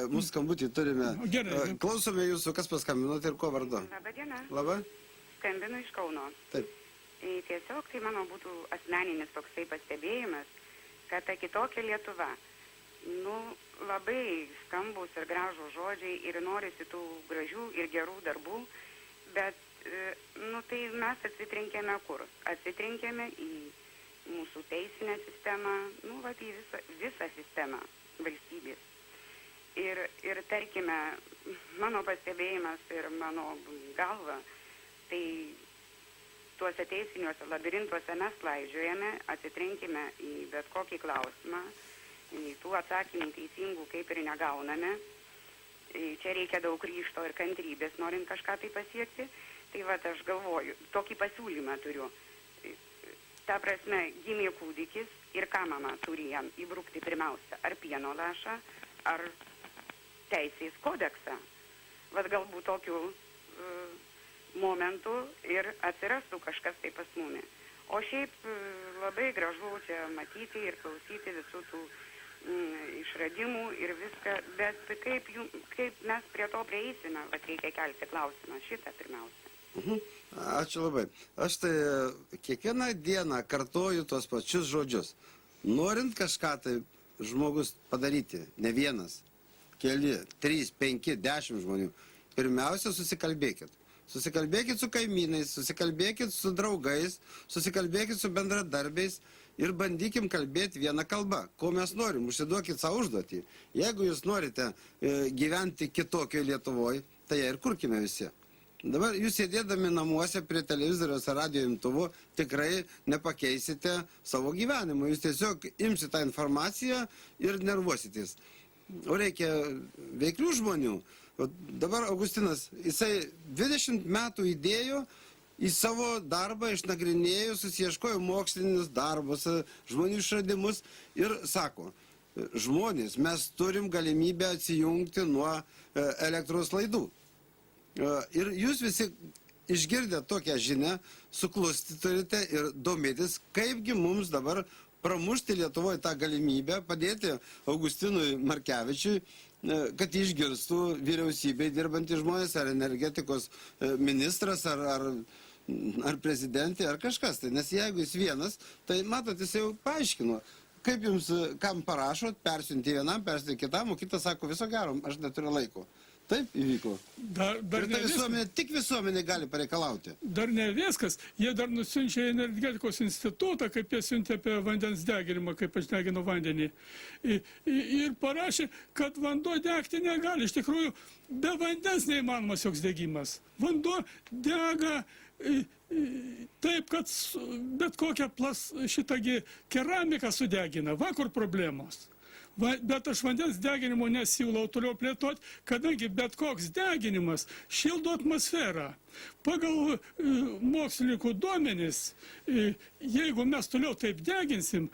mūsų skambutį turime. Gerai. Klausome jūsų, kas paskambinote ir ko vardu? Labą dieną. Labą? Skambinu iš Kauno. Taip. Tiesiog tai mano būtų asmeninis toksai pastebėjimas, kad ta kitokia Lietuva, labai skambus ir gražų žodžiai ir norisi tų gražių ir gerų darbų, bet, tai mes atsitrenkėme kur? Atsitrenkėme į mūsų teisinę sistemą, į visą sistemą valstybės. Ir tarkime, mano pastebėjimas ir mano galva, tai tuose teisiniuose labirintuose mes klaidžiojame, atsitrenkime į bet kokį klausimą, į tų atsakymų teisingų kaip ir negauname. Čia reikia daug ryžto ir kantrybės, norint kažką tai pasiekti. Tai aš galvoju, tokį pasiūlymą turiu. Ta prasme, gimė kūdikis ir ką mama turi jam įbrukti pirmiausia, ar pieno lašą, ar teisės kodeksą. Galbūt tokių momentų ir atsirastų kažkas tai pas mumi. O šiaip labai gražu čia matyti ir klausyti visų tų išradimų ir viską, bet kaip mes prie to prieisime, reikia kelti klausimą, šitą pirmiausia. Ačiū labai. Aš tai kiekvieną dieną kartoju tos pačius žodžius. Norint kažką tai žmogus padaryti, ne vienas, keli, 3, 5, 10 žmonių, pirmiausia susikalbėkit. Susikalbėkit su kaimynais, susikalbėkit su draugais, susikalbėkit su bendradarbiais ir bandykim kalbėti vieną kalbą. Ko mes norim, užsiduokit savo užduotį. Jeigu jūs norite gyventi kitokioje Lietuvoje, tai ją ir kurkime visi. Dabar jūs sėdėdami namuose prie televizoriaus ar radio imtuvo tikrai nepakeisite savo gyvenimo. Jūs tiesiog imsite tą informaciją ir nervuositės. O reikia veiklių žmonių. Dabar Augustinas, jisai 20 metų įdėjo į savo darbą, išnagrinėjo, susieškojo mokslinius darbus, žmonių išradimus ir sako, žmonės, mes turim galimybę atsijungti nuo elektros laidų. Ir jūs visi išgirdę tokią žinią, suklusti turite ir domėtis, kaipgi mums dabar pramušti Lietuvoje tą galimybę, padėti Augustinui Markevičiui, kad išgirstų vyriausybei dirbantys žmonės, ar energetikos ministras, ar prezidentė, ar kažkas. Nes jeigu jis vienas, tai matot, jis jau paaiškino, kaip jums, kam parašot, persiunti vienam, persiunti kitam, o kitas sako, viso gero, aš neturiu laiko. Taip įvyko. Ir ta visuomenė, tik visuomenė gali pareikalauti. Dar ne viskas. Jie dar nusiunčia energetikos institutą, kaip jie siuntė apie vandens deginimą, kaip aš deginu vandenį. Ir parašė, kad vanduo degti negali. Iš tikrųjų, be vandens neįmanomas joks degimas. Vanduo dega taip, kad bet kokią šitągi keramiką sudegina. Va kur problemos. Bet aš vandens deginimo nesiūlau toliau plėtoti, kadangi bet koks deginimas šildo atmosferą. Pagal mokslininkų duomenis, jeigu mes toliau taip deginsim,